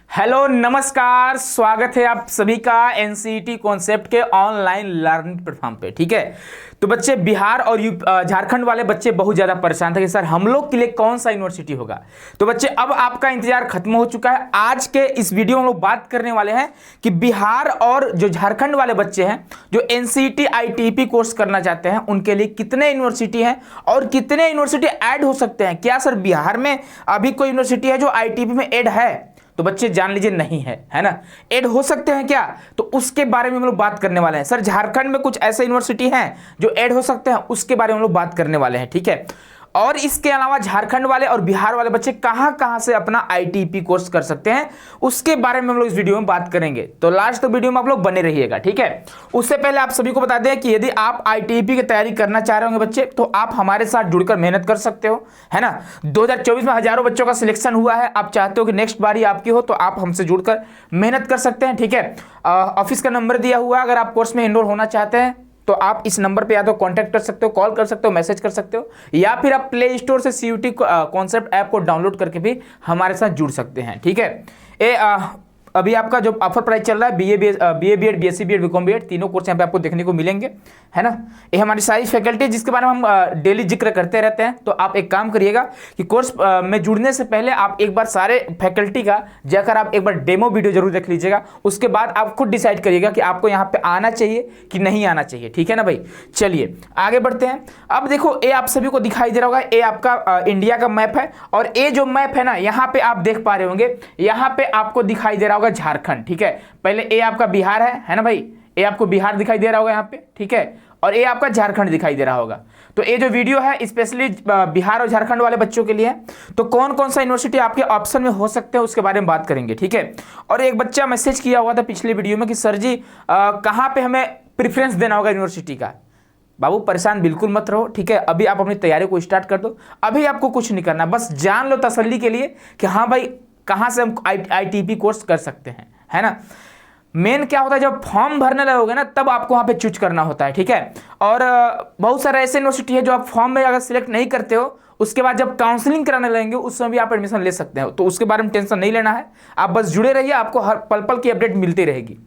Hello नमस्कार, स्वागत है आप सभी का एनसीईटी कॉन्सेप्ट के ऑनलाइन लर्निंग प्लेटफॉर्म पे। ठीक है, तो बच्चे बिहार और झारखंड वाले बच्चे बहुत ज़्यादा परेशान थे कि सर हम लोग के लिए कौन सा यूनिवर्सिटी होगा। तो बच्चे अब आपका इंतजार खत्म हो चुका है। आज के इस वीडियो में हम लोग बात करने वाले हैं कि बिहार और जो झारखंड वाले बच्चे हैं जो एनसीईटी आईटीपी कोर्स करना चाहते हैं उनके लिए कितने यूनिवर्सिटी हैं और कितने यूनिवर्सिटी ऐड हो सकते हैं। क्या सर बिहार में अभी कोई यूनिवर्सिटी है जो आईटीपी में ऐड है? तो बच्चे जान लीजिए नहीं है ना। ऐड हो सकते हैं क्या, तो उसके बारे में हम लोग बात करने वाले हैं। सर झारखंड में कुछ ऐसे यूनिवर्सिटी हैं जो ऐड हो सकते हैं, उसके बारे में हम लोग बात करने वाले हैं। ठीक है, और इसके अलावा झारखंड वाले और बिहार वाले बच्चे कहां कहां से अपना आईटीपी कोर्स कर सकते हैं उसके बारे में हम लोग इस वीडियो में बात करेंगे। तो लास्ट तक वीडियो में आप लोग बने रहिएगा। ठीक है, उससे पहले आप सभी को बता दें कि यदि आप आईटीपी की तैयारी करना चाह रहे होंगे बच्चे, तो आप हमारे साथ जुड़कर मेहनत कर सकते हो, है ना। 2024 में हजारों बच्चों का सिलेक्शन हुआ है। आप चाहते हो कि नेक्स्ट बारी आपकी हो, तो आप हमसे जुड़कर मेहनत कर सकते हैं। ठीक है, ऑफिस का नंबर दिया हुआ है। अगर आप कोर्स में एनरोल होना चाहते हैं तो आप इस नंबर पे या तो कांटेक्ट कर सकते हो, कॉल कर सकते हो, मैसेज कर सकते हो, या फिर आप प्ले स्टोर से सीयूटी कॉन्सेप्ट ऐप को डाउनलोड करके भी हमारे साथ जुड़ सकते हैं। ठीक है, अभी आपका जो ऑफर प्राइस चल रहा है BA BEd BSc BEd BCom BEd तीनों कोर्स यहाँ पे आपको देखने को मिलेंगे, है ना। ये हमारी सारी फैकल्टी जिसके बारे में हम डेली जिक्र करते रहते हैं। तो आप एक काम करिएगा कि कोर्स में जुड़ने से पहले आप एक बार सारे फैकल्टी का जाकर आप एक बार डेमो वीडियो जरूर देख लीजिएगा। उसके बाद आप खुद डिसाइड करिएगा कि आपको यहाँ पे आना चाहिए कि नहीं आना चाहिए। ठीक है ना भाई, चलिए आगे बढ़ते हैं। अब देखो, ये आप सभी को दिखाई दे रहा होगा, ये आपका इंडिया का मैप है। और ये जो मैप है ना, यहाँ पे आप देख पा रहे होंगे, यहाँ पे आपको दिखाई दे रहा होगा झारखंड। ठीक है, पहले ए आपका बिहार है ना भाई, ए आपको बिहार दिखाई दे रहा होगा यहाँ पे। ठीक है, और ए आपका झारखंड दिखाई दे रहा होगा। तो ये जो वीडियो है स्पेशली बिहार और झारखंड वाले बच्चों के लिए है। तो कौन कौन सा यूनिवर्सिटी आपके ऑप्शन में हो सकते हैं उसके बारे में बात करेंगे। ठीक है, और एक बच्चा मैसेज किया हुआ था पिछले वीडियो में कि सर जी कहाँ पे हमें प्रेफरेंस देना होगा यूनिवर्सिटी का। बाबू परेशान बिल्कुल मत रहो। ठीक है, अभी आप अपनी तैयारी को स्टार्ट कर दो। अभी आपको कुछ नहीं करना, बस जान लो तसल्ली के लिए कि हाँ भाई कहाँ से हम आईटीपी कोर्स कर सकते हैं, है ना। मेन क्या होता है, जब फॉर्म भरने लगोगे ना तब आपको वहाँ पे चूज करना होता है। ठीक है, और बहुत सारे ऐसे यूनिवर्सिटी है जो आप फॉर्म में अगर सिलेक्ट नहीं करते हो, उसके बाद जब काउंसलिंग कराने लगेंगे उस समय भी आप एडमिशन ले सकते हो। तो उसके बारे में टेंशन नहीं लेना है, आप बस जुड़े रहिए, आपको हर पल पल की अपडेट मिलती रहेगी।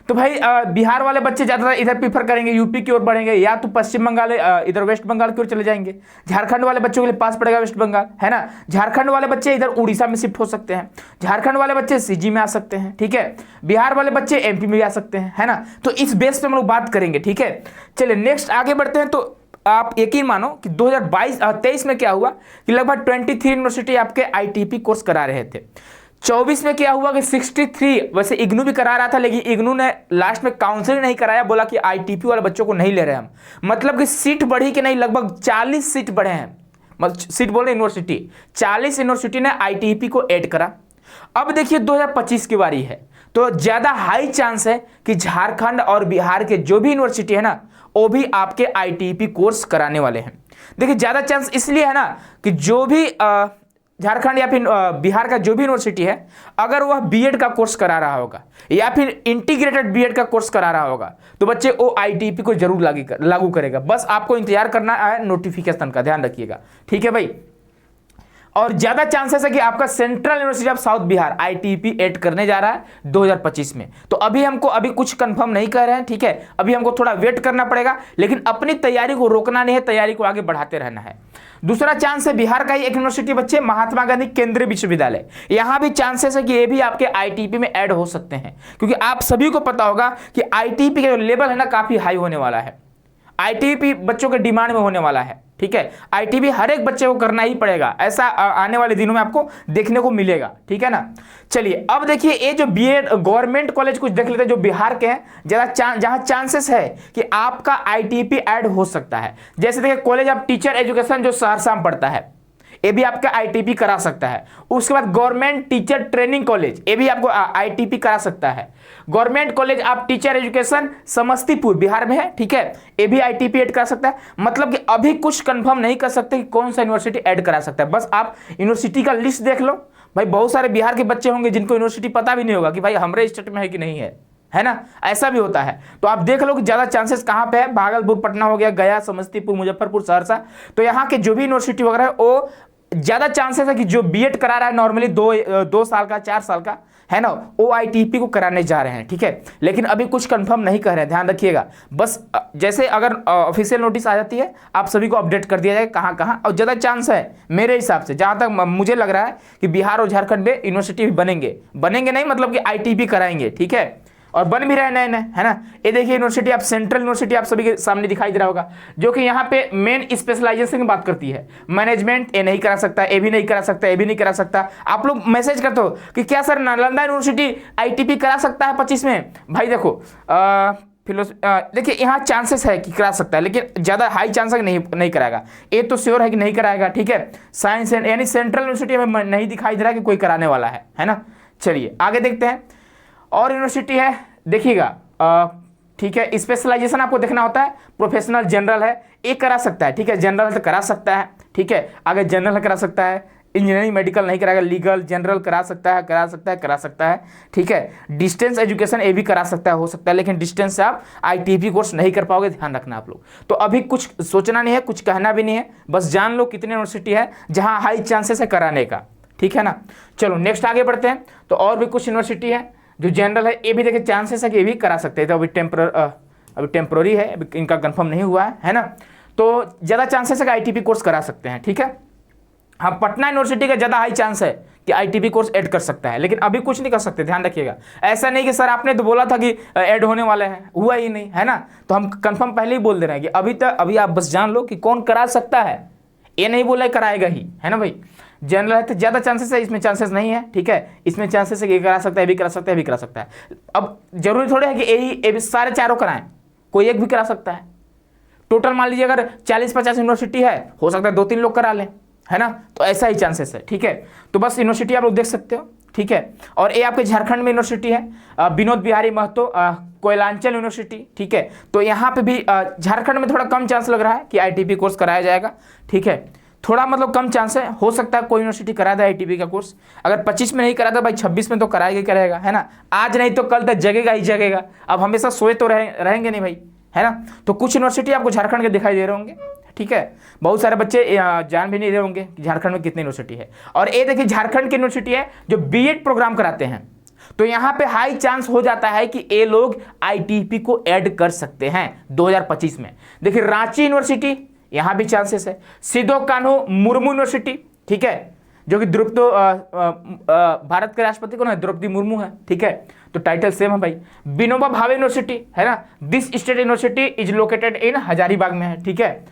तो भाई बिहार वाले बच्चे ज़्यादातर इधर प्रीफर करेंगे, यूपी की ओर बढ़ेंगे, या तो पश्चिम बंगाल इधर वेस्ट बंगाल की ओर चले जाएंगे। झारखंड वाले बच्चों के लिए पास पड़ेगा वेस्ट बंगाल, है ना। झारखंड वाले बच्चे इधर उड़ीसा में शिफ्ट हो सकते हैं, झारखंड वाले बच्चे सीजी में आ सकते हैं। ठीक है, बिहार वाले बच्चे एमपी में भी आ सकते हैं, है ना। तो इस बेस पे हम लोग बात करेंगे। ठीक है, चलिए नेक्स्ट आगे बढ़ते हैं। तो आप यकीन मानो कि 2023 में क्या हुआ कि लगभग 23 यूनिवर्सिटी आपके आईटीपी कोर्स करा रहे थे। 24 में क्या हुआ कि 63, वैसे इग्नू भी करा रहा था लेकिन इग्नू ने लास्ट में काउंसलिंग नहीं कराया, बोला कि आईटीपी वाले बच्चों को नहीं ले रहे हम। मतलब कि सीट बढ़ी कि नहीं, लगभग 40 सीट बढ़े हैं। मतलब सीट बोल रहे यूनिवर्सिटी, 40 यूनिवर्सिटी ने आईटीपी को ऐड करा। अब देखिए 2025 की बारी है, तो ज्यादा हाई चांस है कि झारखंड और बिहार के जो भी यूनिवर्सिटी है ना वो भी आपके आईटीपी कोर्स कराने वाले हैं। देखिए ज्यादा चांस इसलिए है ना कि जो भी झारखंड या फिर बिहार का जो भी यूनिवर्सिटी है, अगर वह बीएड का कोर्स करा रहा होगा या फिर इंटीग्रेटेड बीएड का कोर्स करा रहा होगा, तो बच्चे वो आईटीपी को जरूर लागू करेगा। बस आपको इंतजार करना है नोटिफिकेशन का, ध्यान रखिएगा। ठीक है भाई, और ज्यादा चांसेस है कि आपका central university of south Bihar ITP add करने जा रहा है 2025 में। तो अभी कुछ कंफर्म नहीं कर रहे हैं। ठीक है, अभी हमको थोड़ा वेट करना पड़ेगा, लेकिन अपनी तैयारी को रोकना नहीं है, तैयारी को आगे बढ़ाते रहना है। दूसरा चांस है बिहार का ही एक यूनिवर्सिटी बच्चे, महात्मा गांधी केंद्रीय विश्वविद्यालय। यहां भी चांसेस है कि ये भी आपके आईटीपी में ऐड हो सकते हैं, क्योंकि आप सभी को पता होगा कि आईटीपी का जो लेवल है ना काफी हाई होने वाला है। आईटीपी बच्चों के डिमांड में होने वाला है। ठीक है, आईटीपी हर एक बच्चे को करना ही पड़ेगा, ऐसा आने वाले दिनों में आपको देखने को मिलेगा। ठीक है ना। चलिए अब देखिए, ये जो बीएड गवर्नमेंट कॉलेज कुछ देख लेते हैं जो बिहार के हैं, जहां चांसेस है कि आपका आईटीपी ऐड हो सकता है। जैसे देखिए कॉलेज ऑफ टीचर एजुकेशन जो सहरसा में पड़ता है, ये भी आपका आईटीपी करा सकता है। उसके बाद गवर्नमेंट टीचर ट्रेनिंग कॉलेज, ये भी आपको आईटीपी करा सकता है। Government college of teacher education Samastipur Bihar में है। ठीक है, ये भी आईटीपी ऐड करा सकता है। मतलब कि अभी कुछ कंफर्म नहीं कर सकते कि कौन सा यूनिवर्सिटी ऐड करा सकता है। बस आप यूनिवर्सिटी का लिस्ट देख लो। भाई बहुत सारे बिहार के बच्चे होंगे जिनको यूनिवर्सिटी पता भी नहीं होगा कि भाई हमारे स्टेट में है कि नहीं है ना, ऐसा भी होता है। तो आप देख लो कि ज्यादा चांसेस कहां पे है, भागलपुर, पटना हो गया, गया, समस्तीपुर, मुजफ्फरपुर, सहरसा। तो यहाँ के जो भी यूनिवर्सिटी वगैरह है वो ज्यादा चांसेस है कि जो बीएड करा रहा है नॉर्मली 2 साल का 4 साल का है ना, वो आईटीपी को कराने जा रहे हैं, ठीक है। लेकिन अभी कुछ कंफर्म नहीं कर रहे हैं, ध्यान रखिएगा। बस जैसे अगर ऑफिशियल नोटिस आ जाती है आप सभी को अपडेट कर दिया जाएगा कहाँ कहाँ। और ज़्यादा चांस है मेरे हिसाब से, जहाँ तक मुझे लग रहा है कि बिहार और झारखंड में यूनिवर्सिटी बनेंगे नहीं, मतलब कि आईटीपी कराएंगे, ठीक है। और बन भी रहे नए नए, है ना। ये देखिए यूनिवर्सिटी, आप सेंट्रल यूनिवर्सिटी आप सभी के सामने दिखाई दे रहा होगा, जो कि यहाँ पे मेन स्पेशलाइजेशन की बात करती है। मैनेजमेंट ये नहीं करा सकता, ये भी नहीं करा सकता, ये भी नहीं करा सकता। आप लोग मैसेज करते हो कि क्या सर नालंदा यूनिवर्सिटी आईटीपी करा सकता है 25 में? भाई देखो देखिए यहाँ चांसेस है कि करा सकता है, लेकिन ज़्यादा हाई चांस है कि नहीं कराएगा। ये तो श्योर है कि नहीं कराएगा, ठीक है। साइंस यानी सेंट्रल यूनिवर्सिटी में नहीं दिखाई दे रहा कि कोई कराने वाला है ना। चलिए आगे देखते हैं। और यूनिवर्सिटी है, देखिएगा, ठीक है। स्पेशलाइजेशन आपको देखना होता है, प्रोफेशनल जनरल है, एक करा सकता है, ठीक है। जनरल तो करा सकता है, ठीक है। आगे जनरल करा सकता है, इंजीनियरिंग मेडिकल नहीं कराएगा, लीगल जनरल करा सकता है, ठीक है। डिस्टेंस एजुकेशन ये भी करा सकता है, हो सकता है, लेकिन डिस्टेंस से आप आईटीपी कोर्स नहीं कर पाओगे, ध्यान रखना आप लोग। तो अभी कुछ सोचना नहीं है, कुछ कहना भी नहीं है, बस जान लो कितने यूनिवर्सिटी है जहाँ हाई चांसेस है कराने का, ठीक है ना। चलो नेक्स्ट आगे बढ़ते हैं। तो और भी कुछ यूनिवर्सिटी है जो जनरल है, ये भी देखिए चांसेस है कि ये भी करा सकते हैं। तो अभी टेम्प्रोरी है, अभी इनका कंफर्म नहीं हुआ है ना। तो ज़्यादा चांसेस है कि आईटीपी कोर्स करा सकते हैं, ठीक है। हाँ, पटना यूनिवर्सिटी का ज़्यादा हाई चांस है कि आईटीपी कोर्स ऐड कर सकता है, लेकिन अभी कुछ नहीं कर सकते, ध्यान रखिएगा। ऐसा नहीं कि सर आपने तो बोला था कि ऐड होने वाले हैं, हुआ ही नहीं, है ना। तो हम कंफर्म पहले ही बोल दे रहे हैं कि अभी आप बस जान लो कि कौन करा सकता है, ये नहीं बोला कराएगा ही, है ना भाई। जनरल है तो ज़्यादा चांसेस है, इसमें चांसेस नहीं है, ठीक है। इसमें चांसेस है कि ये करा सकता है, भी करा सकता है, भी करा सकता है। अब जरूरी थोड़े है कि ये भी सारे चारों कराएं, कोई एक भी करा सकता है। टोटल मान लीजिए अगर 40-50 यूनिवर्सिटी है, हो सकता है 2-3 लोग करा लें, है ना। तो ऐसा ही चांसेस है, ठीक है। तो बस यूनिवर्सिटी आप लोग देख सकते हो, ठीक है। और ये आपके झारखंड में यूनिवर्सिटी है, विनोद बिहारी महतो कोयलांचल यूनिवर्सिटी, ठीक है। तो यहाँ पे भी झारखंड में थोड़ा कम चांस लग रहा है कि आईटीपी कोर्स कराया जाएगा, ठीक है। थोड़ा मतलब कम चांस है, हो सकता है कोई यूनिवर्सिटी करा दे आईटीपी का कोर्स। अगर 25 में नहीं करा था भाई, 26 में तो कराएगा ही कराएगा, है ना। आज नहीं तो कल तक जगेगा ही जगेगा। अब हमेशा सोए तो रहेंगे नहीं भाई, है ना। तो कुछ यूनिवर्सिटी आपको झारखंड के दिखाई दे रहे होंगे, ठीक है। बहुत सारे बच्चे जान भी नहीं रहे होंगे कि झारखंड में कितनी यूनिवर्सिटी है। और ये देखिए झारखंड की यूनिवर्सिटी है जो बीएड प्रोग्राम कराते हैं, तो यहाँ पे हाई चांस हो जाता है कि ये लोग आईटीपी को ऐड कर सकते हैं 2025 में। देखिए रांची यूनिवर्सिटी, यहाँ भी चांसेस है। सिद्धो कान्हू मुर्मू यूनिवर्सिटी, ठीक है, जो कि भारत के राष्ट्रपति कौन है? द्रौपदी मुर्मू है, ठीक है। तो टाइटल सेम है भाई। विनोबा भावे यूनिवर्सिटी है ना, this state university is located in Hazaribagh में है, ठीक है।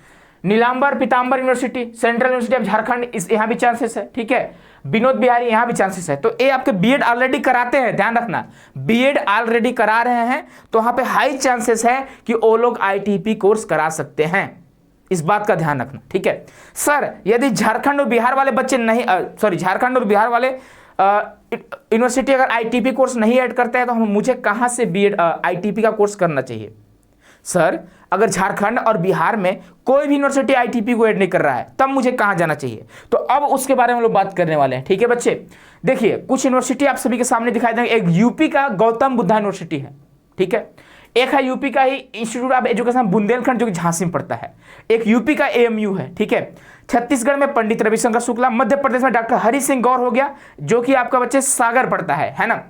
Nilamber Pitamber university central university of Jharkhand, यहाँ भी चांसेस है, ठीक है। विनोद बिहारी यहाँ भी चांसेस है। तो ये आपके बीएड ऑलरेडी कराते हैं, ध्यान रखना, बीएड ऑलरेडी करा रहे हैं, तो वहाँ पे हाई चांसेस है कि वो लोग आईटीपी कोर्स करा सकते हैं, इस बात का ध्यान रखना, ठीक है। सर यदि झारखंड और बिहार वाले बच्चे नहीं झारखंड और बिहार वाले यूनिवर्सिटी अगर आईटीपी कोर्स नहीं ऐड करते हैं तो मुझे कहाँ से बीएड आईटीपी का कोर्स करना चाहिए? सर अगर झारखंड और बिहार में कोई भी यूनिवर्सिटी आईटीपी को ऐड नहीं कर रहा है तब मुझे कहाँ जाना चाहिए? तो अब उसके बारे में लोग बात करने वाले हैं, ठीक है बच्चे। देखिए कुछ यूनिवर्सिटी आप सभी के सामने दिखाई देंगे। एक यूपी का गौतम बुद्धा यूनिवर्सिटी है, ठीक है। एक है यूपी का ही इंस्टीट्यूट ऑफ एजुकेशन बुंदेलखंड जो कि झांसी में पड़ता है। एक यूपी का एएमयू है, ठीक है। छत्तीसगढ़ में पंडित रविशंकर शुक्ला, मध्य प्रदेश में डॉक्टर हरि सिंह गौर हो गया जो कि आपका बच्चे सागर पड़ता है ना।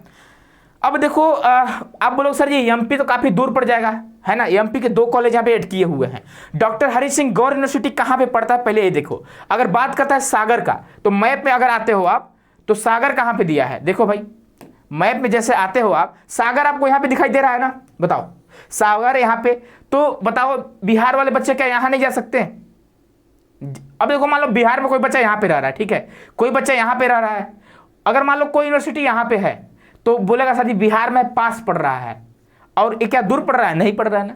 अब देखो आप बोलो सर ये एमपी तो काफी दूर पड़ जाएगा, है ना। एमपी के 2 कॉलेज यहाँ पे ऐड किए हुए हैं। डॉक्टर हरि सिंह गौर यूनिवर्सिटी कहाँ पे पड़ता है पहले ये देखो। अगर बात करता है सागर का तो मैप में अगर आते हो आप तो सागर कहाँ पे दिया है, देखो भाई मैप में जैसे आते हो आप, सागर आपको यहाँ पे दिखाई दे रहा है ना, बताओ सागर यहाँ पे। तो बताओ बिहार वाले बच्चे क्या यहाँ नहीं जा सकते? अब देखो मान लो बिहार में कोई बच्चा यहाँ पे रह रहा है, ठीक है, कोई बच्चा यहाँ पे रह रहा है। अगर मान लो कोई यूनिवर्सिटी यहाँ पे है तो बोलेगा साथी बिहार में पास पड़ रहा है, और ये क्या दूर पड़ रहा है? नहीं पड़ रहा है ना।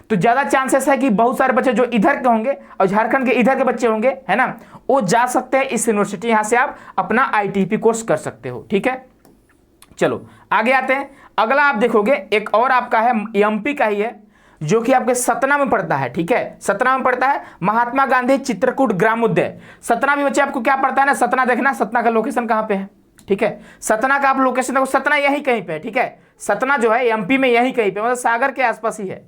तो ज्यादा चांसेस है कि बहुत सारे बच्चे जो इधर के होंगे और झारखंड के इधर के बच्चे होंगे, है ना, वो जा सकते हैं इस यूनिवर्सिटी। यहां से आप अपना आईटीपी कोर्स कर सकते हो, ठीक है। चलो आगे आते हैं। अगला आप देखोगे एक और आपका है एमपी का ही है जो कि आपके सतना में पड़ता है, ठीक है। सतना में पड़ता है महात्मा गांधी चित्रकूट ग्रामोदय। सतना भी बच्चे आपको क्या पड़ता है ना, सतना देखना, सतना का लोकेशन कहां पे है, ठीक है। सतना का आप लोकेशन देखो, सतना यही कहीं पे है, ठीक है। सतना जो है एमपी में यही कहीं पे, मतलब सागर के आसपास ही है,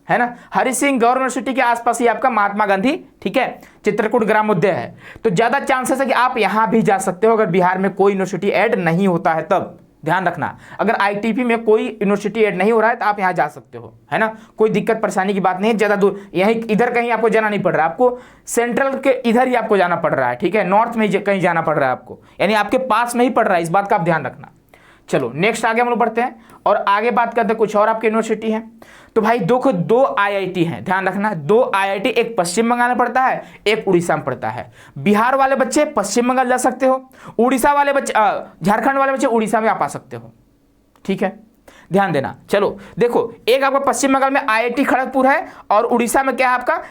है ना। हरि सिंह गौर यूनिवर्सिटी के आसपास ही आपका महात्मा गांधी, ठीक है, चित्रकूट ग्रामोदय है। तो ज्यादा चांसेस है कि आप यहां भी जा सकते हो अगर बिहार में कोई यूनिवर्सिटी ऐड नहीं होता है तब। ध्यान रखना, अगर आईटीपी में कोई यूनिवर्सिटी ऐड नहीं हो रहा है तो आप यहां जा सकते हो, है ना, कोई दिक्कत परेशानी की बात नहीं है। ज्यादा दूर यहीं इधर कहीं आपको जाना नहीं पड़ रहा, आपको सेंट्रल के इधर ही आपको जाना पड़ रहा है, ठीक है, नॉर्थ में कहीं जाना पड़ रहा है आपको, यानी आपके पास में ही पड़ रहा है, इस बात का आप ध्यान रखना। चलो नेक्स्ट आगे हम लोग बढ़ते हैं और आगे बात करते हैं कुछ और आपकी यूनिवर्सिटी है। तो भाई दो आईआईटी हैं, ध्यान रखना, दो आईआईटी, एक पश्चिम बंगाल में पड़ता है, एक उड़ीसा में पड़ता है। बिहार वाले बच्चे पश्चिम बंगाल जा सकते हो, उड़ीसा वाले बच्चे झारखंड वाले बच्चे उड़ीसा में आप आ सकते हो, ठीक है, ध्यान देना। चलो देखो, एक आपका पश्चिम बंगाल में आईआईटी खड़गपुर है और उड़ीसा में क्या है आपका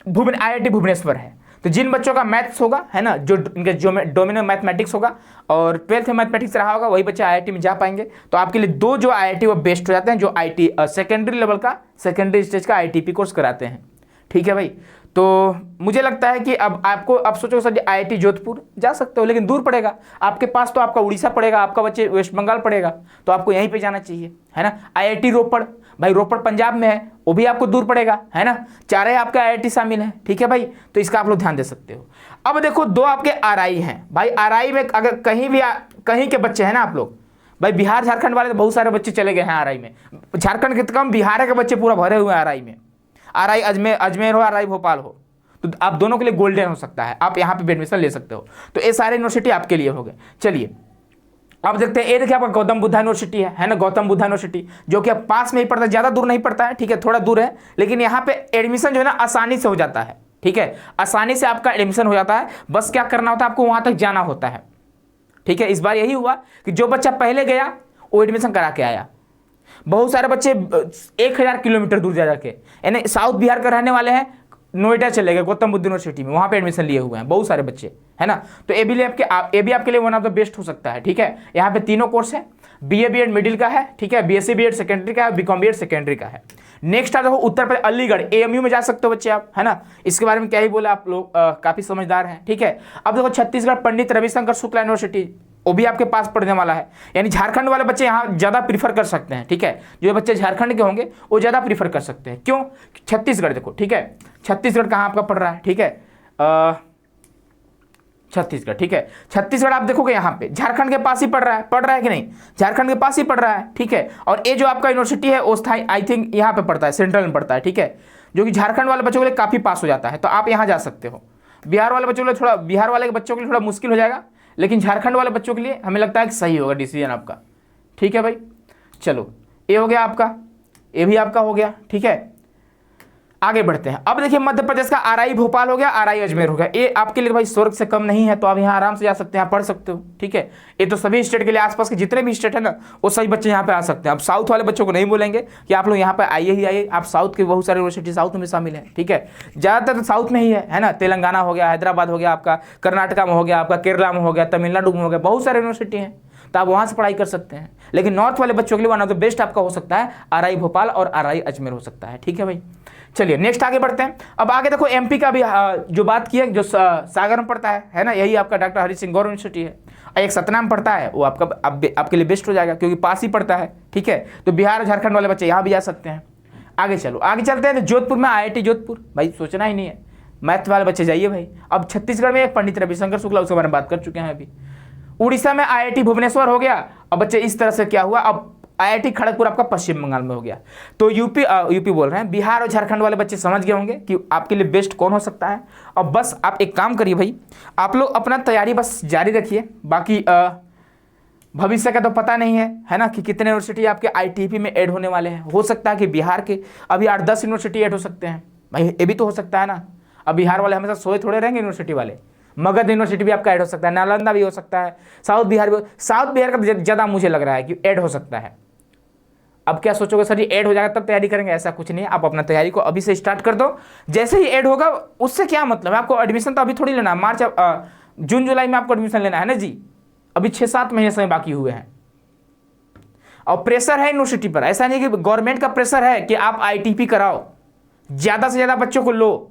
आईआईटी भुवनेश्वर है। तो जिन बच्चों का मैथ्स होगा, है ना, जो इनके डोमिनो मैथमेटिक्स होगा और 12th में मैथमेटिक्स रहा होगा, वही बच्चे आईआईटी में जा पाएंगे। तो आपके लिए दो जो आईआईटी वो बेस्ट हो जाते हैं, जो आईटी सेकेंडरी लेवल का, सेकेंडरी स्टेज का आईटीपी कोर्स कराते हैं, ठीक है भाई। तो मुझे लगता है कि अब आपको अब सोचो सर आईआईटी जोधपुर जा सकते हो, लेकिन दूर पड़ेगा आपके पास, तो आपका उड़ीसा पड़ेगा, आपका बच्चे वेस्ट बंगाल पड़ेगा, तो आपको यहीं पे जाना चाहिए, है ना। आईआईटी रोपड़, भाई रोपड़ पंजाब में है, वो भी आपको दूर पड़ेगा, है ना, चारे आपके आईआईटी शामिल हैं, ठीक है भाई। तो इसका आप लोग ध्यान दे सकते हो। अब देखो दो आपके आरआई हैं भाई, आरआई में अगर कहीं भी कहीं के बच्चे हैं ना आप लोग, भाई बिहार झारखंड वाले तो बहुत सारे बच्चे चले गए हैं आरआई में, झारखंड के कम बिहार के बच्चे पूरा भरे हुए हैं आरआई में, आरआई अजमेर हो, आरआई भोपाल हो, तो आप दोनों के लिए गोल्डन हो सकता है, आप यहाँ पे एडमिशन ले सकते हो। तो ये सारे यूनिवर्सिटी आपके लिए हो गए। चलिए अब देखते हैं, ये देखिए आपका गौतम बुद्धा यूनिवर्सिटी है ना, गौतम बुद्धा यूनिवर्सिटी, जो कि अब पास में ही पड़ता है, ज़्यादा दूर नहीं पड़ता है, ठीक है, थोड़ा दूर है, लेकिन यहाँ पे एडमिशन जो है ना आसानी से हो जाता है, ठीक है, आसानी से आपका एडमिशन हो जाता है, बस क्या करना होता है आपको वहाँ तक जाना होता है, ठीक है। इस बार यही हुआ कि जो बच्चा पहले गया वो एडमिशन करा के आया। बहुत सारे बच्चे 1000 किलोमीटर दूर जा जाके, यानी साउथ बिहार के रहने वाले हैं, नोएडा चले गए गौतम बुद्ध यूनिवर्सिटी में, वहाँ पे एडमिशन लिए हुए हैं बहुत सारे बच्चे, है ना। तो ये भी आपके लिए वन ऑफ द बेस्ट हो सकता है, ठीक है। यहाँ पे तीनों कोर्स है, बीए बीएड मिडिल का है, ठीक है, बीएससी बीएड सेकेंडरी का है, बीकॉम बीएड सेकेंडरी का है। नेक्स्ट आता है उत्तर प्रदेश अलीगढ़, एएमयू में जा सकते हो बच्चे आप, है ना, इसके बारे में क्या ही बोला, आप लोग काफी समझदार हैं, ठीक है। अब देखो छत्तीसगढ़ पंडित रविशंकर शुक्ला यूनिवर्सिटी, वो भी आपके पास पढ़ने वाला है, यानी झारखंड वाले बच्चे यहाँ ज़्यादा प्रीफर कर सकते हैं, ठीक है, जो बच्चे झारखंड के होंगे वो ज़्यादा प्रीफर कर सकते हैं। क्यों? छत्तीसगढ़ देखो, ठीक है, छत्तीसगढ़ कहाँ आपका पढ़ रहा है, ठीक है, छत्तीसगढ़, ठीक है, छत्तीसगढ़ आप देखोगे यहाँ पे झारखंड के पास ही पढ़ रहा है कि नहीं, झारखंड के पास ही पढ़ रहा है, ठीक है। और ये जो आपका यूनिवर्सिटी है वो स्थाई आई थिंक यहाँ पे पढ़ता है, सेंट्रल में पढ़ता है, ठीक है, जो कि झारखंड वाले बच्चों के लिए काफ़ी पास हो जाता है, तो आप यहाँ जा सकते हो। बिहार वाले बच्चों के लिए थोड़ा, बिहार वाले बच्चों के लिए थोड़ा मुश्किल हो जाएगा, लेकिन झारखंड वाले बच्चों के लिए हमें लगता है कि सही होगा डिसीजन आपका, ठीक है भाई। चलो ये हो गया आपका, ये भी आपका हो गया, ठीक है। आगे बढ़ते हैं। अब देखिए मध्य प्रदेश का आरआई भोपाल हो गया, आरआई अजमेर हो गया, ये आपके लिए भाई स्वर्ग से कम नहीं है, तो आप यहाँ आराम से जा सकते हैं, पढ़ सकते हो, ठीक है। ये तो सभी स्टेट के लिए, आसपास के जितने भी स्टेट है ना वो सभी बच्चे यहाँ पे आ सकते हैं। अब साउथ वाले बच्चों को नहीं बोलेंगे कि आप लोग यहाँ पे आइए ही आइए, आप साउथ के बहुत सारे यूनिवर्सिटी साउथ में शामिल है, ठीक है, ज़्यादातर तो साउथ में ही है ना, तेलंगाना हो गया, हैदराबाद हो गया आपका, कर्नाटका में हो गया आपका, केरला में हो गया, तमिलनाडु में हो गया, बहुत सारे यूनिवर्सिटी हैं, तो आप वहाँ से पढ़ाई कर सकते हैं। लेकिन नॉर्थ वाले बच्चों के लिए वन ऑफ द बेस्ट आपका हो सकता है आरआई भोपाल और आरआई अजमेर हो सकता है, ठीक है भाई। चलिए नेक्स्ट आगे बढ़ते हैं। अब आगे देखो एमपी का भी जो बात की है, जो सागर में पड़ता है ना, यही आपका डॉक्टर हरि सिंह गौर यूनिवर्सिटी है। एक सतना में पड़ता है, वो आपके लिए बेस्ट हो जाएगा क्योंकि पास ही पड़ता है, ठीक है। तो बिहार और झारखंड वाले बच्चे यहाँ भी जा सकते हैं। आगे चलो, आगे चलते हैं। तो जोधपुर में आईआईटी जोधपुर, भाई सोचना ही नहीं है, मैथ वाले बच्चे जाइए भाई। अब छत्तीसगढ़ में पंडित रविशंकर शुक्ला, उसके बारे में बात कर चुके हैं अभी। उड़ीसा में आईआईटी भुवनेश्वर हो गया। अब बच्चे इस तरह से क्या हुआ, अब आईआईटी खड़गपुर आपका पश्चिम बंगाल में हो गया। तो यूपी बोल रहे हैं, बिहार और झारखंड वाले बच्चे समझ गए होंगे कि आपके लिए बेस्ट कौन हो सकता है। अब बस आप एक काम करिए भाई, आप लोग अपना तैयारी बस जारी रखिए। बाकी भविष्य का तो पता नहीं है ना, कि कितने यूनिवर्सिटी आपके आईटीपी में ऐड होने वाले हैं। हो सकता है कि बिहार के अभी 8-10 यूनिवर्सिटी ऐड हो सकते हैं भाई, ये भी तो हो सकता है ना। अब बिहार वाले हमेशा सोए थोड़े रहेंगे यूनिवर्सिटी वाले, मगध यूनिवर्सिटी भी आपका ऐड हो सकता है, नालंदा भी हो सकता है, साउथ बिहार का ज़्यादा मुझे लग रहा है कि ऐड हो सकता है। अब क्या सोचोगे सर जी ऐड हो जाएगा तब तैयारी करेंगे, ऐसा कुछ नहीं है। आप अपना तैयारी को अभी से स्टार्ट कर दो, जैसे ही ऐड होगा उससे क्या मतलब है, आपको एडमिशन तो अभी थोड़ी लेना है, जून जुलाई में आपको एडमिशन लेना है ना जी, अभी 6-7 महीने समय बाकी हुए हैं। और प्रेशर है यूनिवर्सिटी पर, ऐसा नहीं कि गवर्नमेंट का प्रेशर है कि आप आईटीपी कराओ, ज़्यादा से ज़्यादा बच्चों को लो,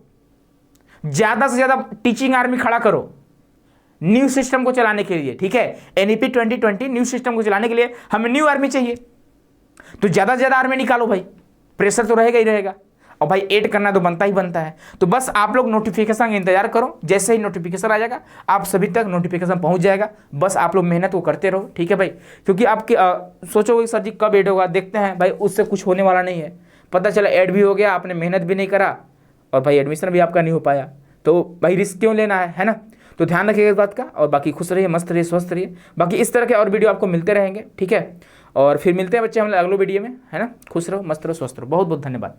ज़्यादा से ज़्यादा टीचिंग आर्मी खड़ा करो न्यू सिस्टम को चलाने के लिए, ठीक है। एनईपी 2020 न्यू सिस्टम को चलाने के लिए हमें न्यू आर्मी चाहिए, तो ज़्यादा से ज़्यादा आर्मी निकालो भाई, प्रेशर तो रहेगा ही रहेगा, और भाई ऐड करना तो बनता ही बनता है। तो बस आप लोग नोटिफिकेशन का इंतजार करो, जैसे ही नोटिफिकेशन आ जाएगा आप सभी तक नोटिफिकेशन पहुंच जाएगा। बस आप लोग मेहनत को करते रहो, ठीक है भाई। क्योंकि आपके सोचोगे सर जी कब ऐड होगा, देखते हैं भाई, उससे कुछ होने वाला नहीं है। पता चला ऐड भी हो गया, आपने मेहनत भी नहीं करा और भाई एडमिशन भी आपका नहीं हो पाया, तो भाई रिस्क क्यों लेना है ना। तो ध्यान रखिएगा इस बात का, और बाकी खुश रहिए, मस्त रहिए, स्वस्थ रहिए। बाकी इस तरह के और वीडियो आपको मिलते रहेंगे, ठीक है। और फिर मिलते हैं बच्चे हम अगले वीडियो में, है ना। खुश रहो, मस्त रहो, स्वस्थ रहो। बहुत बहुत धन्यवाद।